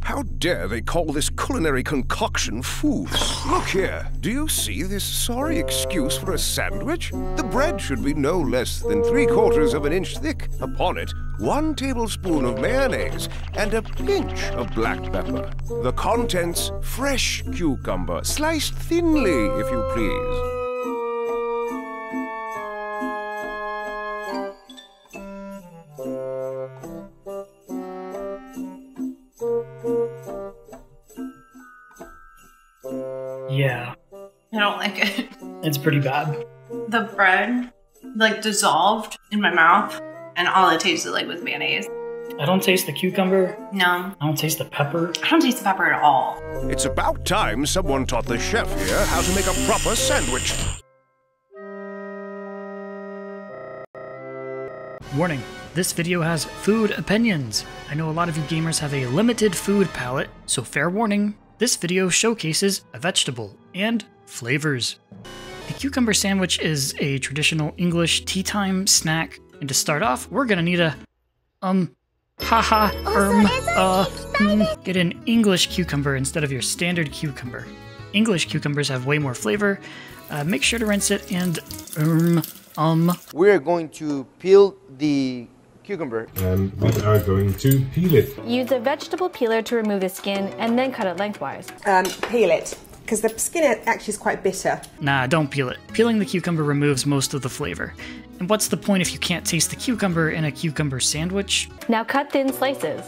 How dare they call this culinary concoction food? Look here, do you see this sorry excuse for a sandwich? The bread should be no less than 3/4 of an inch thick. Upon it, 1 tablespoon of mayonnaise and a pinch of black pepper. The contents, fresh cucumber, sliced thinly, if you please. Yeah. I don't like it. It's pretty bad. The bread, like, dissolved in my mouth, and all it tasted like was mayonnaise. I don't taste the cucumber. No. I don't taste the pepper. I don't taste the pepper at all. It's about time someone taught the chef here how to make a proper sandwich. Warning, this video has food opinions. I know a lot of you gamers have a limited food palette, so fair warning, this video showcases a vegetable and flavors. The cucumber sandwich is a traditional English tea time snack, and to start off, we're gonna need a get an English cucumber instead of your standard cucumber. English cucumbers have way more flavor. Make sure to rinse it and We're going to peel the cucumber. And we are going to peel it. Use a vegetable peeler to remove the skin and then cut it lengthwise. Peel it, because the skin actually is quite bitter. Nah, don't peel it. Peeling the cucumber removes most of the flavor. And what's the point if you can't taste the cucumber in a cucumber sandwich? Now cut thin slices.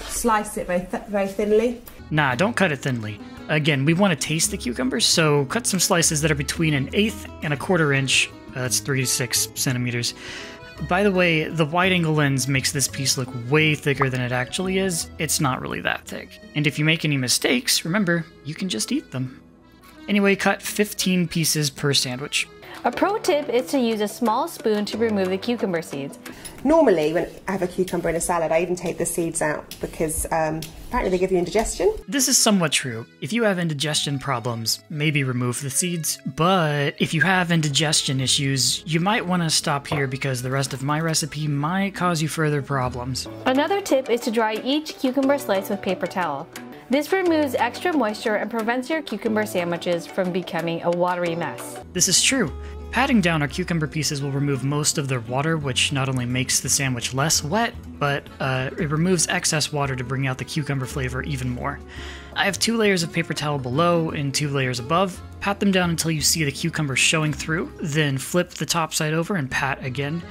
Slice it very thinly. Nah, don't cut it thinly. Again, we want to taste the cucumber, so cut some slices that are between 1/8 and 1/4 inch. That's 3 to 6 centimeters. By the way, the wide-angle lens makes this piece look way thicker than it actually is. It's not really that thick. And if you make any mistakes, remember, you can just eat them. Anyway, cut 15 pieces per sandwich. A pro tip is to use a small spoon to remove the cucumber seeds. Normally, when I have a cucumber in a salad, I even take the seeds out because apparently they give you indigestion. This is somewhat true. If you have indigestion problems, maybe remove the seeds. But if you have indigestion issues, you might want to stop here because the rest of my recipe might cause you further problems. Another tip is to dry each cucumber slice with paper towel. This removes extra moisture and prevents your cucumber sandwiches from becoming a watery mess. This is true. Patting down our cucumber pieces will remove most of their water, which not only makes the sandwich less wet, but it removes excess water to bring out the cucumber flavor even more. I have 2 layers of paper towel below and 2 layers above. Pat them down until you see the cucumber showing through, then flip the top side over and pat again.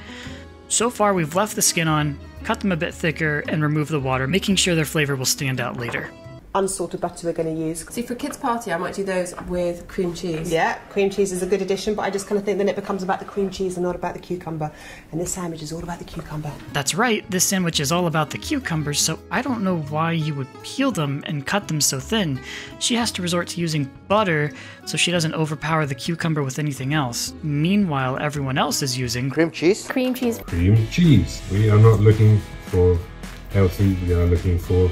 So far we've left the skin on, cut them a bit thicker, and remove the water, making sure their flavor will stand out later. Unsalted butter we're going to use. See, for a kids' party, I might do those with cream cheese. Yeah, cream cheese is a good addition, but I just kind of think then it becomes about the cream cheese and not about the cucumber. And this sandwich is all about the cucumber. That's right, this sandwich is all about the cucumbers, so I don't know why you would peel them and cut them so thin. She has to resort to using butter so she doesn't overpower the cucumber with anything else. Meanwhile, everyone else is using Cream cheese. Cream cheese. Cream cheese. We are not looking for healthy, we are looking for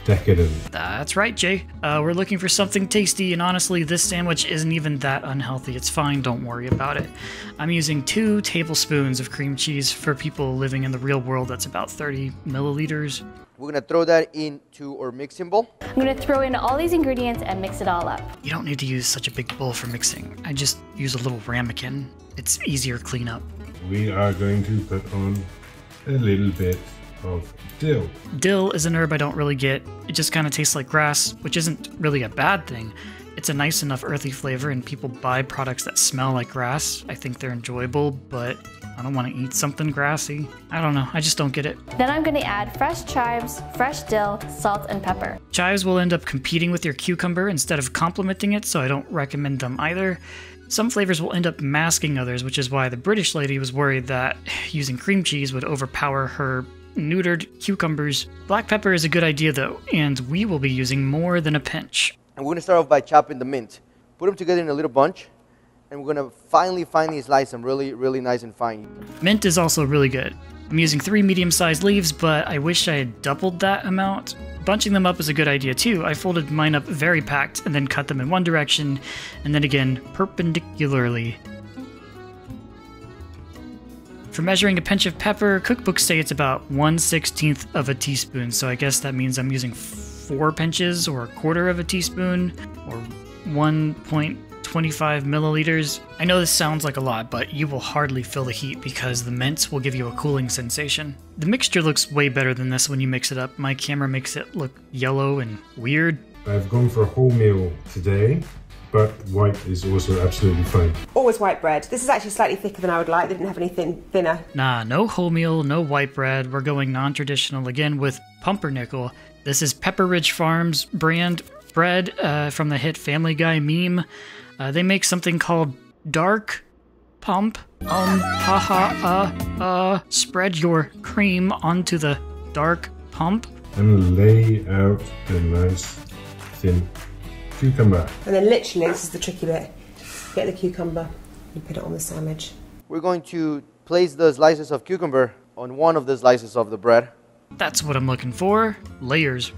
decadent. That's right, Jay. We're looking for something tasty, and honestly, this sandwich isn't even that unhealthy. It's fine, don't worry about it. I'm using 2 tablespoons of cream cheese. For people living in the real world, that's about 30 milliliters. We're gonna throw that into our mixing bowl. I'm going to throw in all these ingredients and mix it all up. You don't need to use such a big bowl for mixing. I just use a little ramekin. It's easier cleanup. We are going to put on a little bit of dill. Dill is an herb I don't really get. It just kind of tastes like grass, which isn't really a bad thing. It's a nice enough earthy flavor, and people buy products that smell like grass. I think they're enjoyable, but I don't want to eat something grassy. I don't know, I just don't get it. Then I'm going to add fresh chives, fresh dill, salt, and pepper. Chives will end up competing with your cucumber instead of complementing it, so I don't recommend them either. Some flavors will end up masking others, which is why the British lady was worried that using cream cheese would overpower her neutered cucumbers. Black pepper is a good idea though, and we will be using more than a pinch. And we're gonna start off by chopping the mint. Put them together in a little bunch, and we're gonna finely slice them really nice and fine. Mint is also really good. I'm using 3 medium-sized leaves, but I wish I had doubled that amount. Bunching them up is a good idea too. I folded mine up very packed and then cut them in one direction, and then again perpendicularly. For measuring a pinch of pepper, cookbooks say it's about 1/16 of a teaspoon, so I guess that means I'm using 4 pinches or a quarter of a teaspoon or 1.25 milliliters. I know this sounds like a lot, but you will hardly feel the heat because the mints will give you a cooling sensation. The mixture looks way better than this when you mix it up. My camera makes it look yellow and weird. I've gone for a wholemeal today, but white is also absolutely fine. Always white bread. This is actually slightly thicker than I would like. They didn't have any thinner. Nah, no wholemeal, no white bread. We're going non-traditional again with pumpernickel. This is Pepperidge Farms brand bread from the hit Family Guy meme. They make something called Dark Pump. Spread your cream onto the dark pump. And lay out a nice thin cucumber. And then literally, this is the tricky bit. Get the cucumber and put it on the sandwich. We're going to place the slices of cucumber on one of the slices of the bread. That's what I'm looking for. Layers.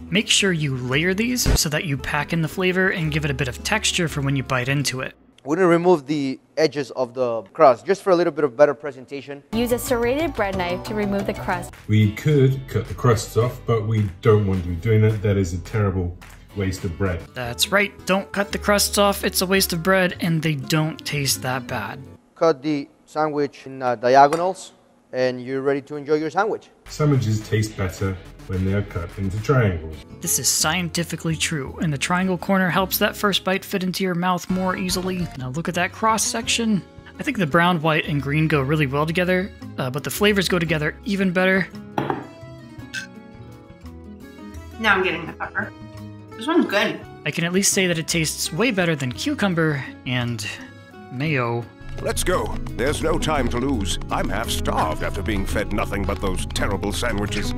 Make sure you layer these so that you pack in the flavor and give it a bit of texture for when you bite into it. We're going to remove the edges of the crust just for a little bit of better presentation. Use a serrated bread knife to remove the crust. We could cut the crusts off, but we don't want to be doing that. That is a terrible waste of bread. That's right, don't cut the crusts off, it's a waste of bread and they don't taste that bad. Cut the sandwich in diagonals and you're ready to enjoy your sandwich. Sandwiches taste better when they are cut into triangles. This is scientifically true, and the triangle corner helps that first bite fit into your mouth more easily. Now look at that cross section. I think the brown, white, and green go really well together, but the flavors go together even better. Now I'm getting the pepper. This one's good. I can at least say that it tastes way better than cucumber and mayo. Let's go. There's no time to lose. I'm half starved after being fed nothing but those terrible sandwiches.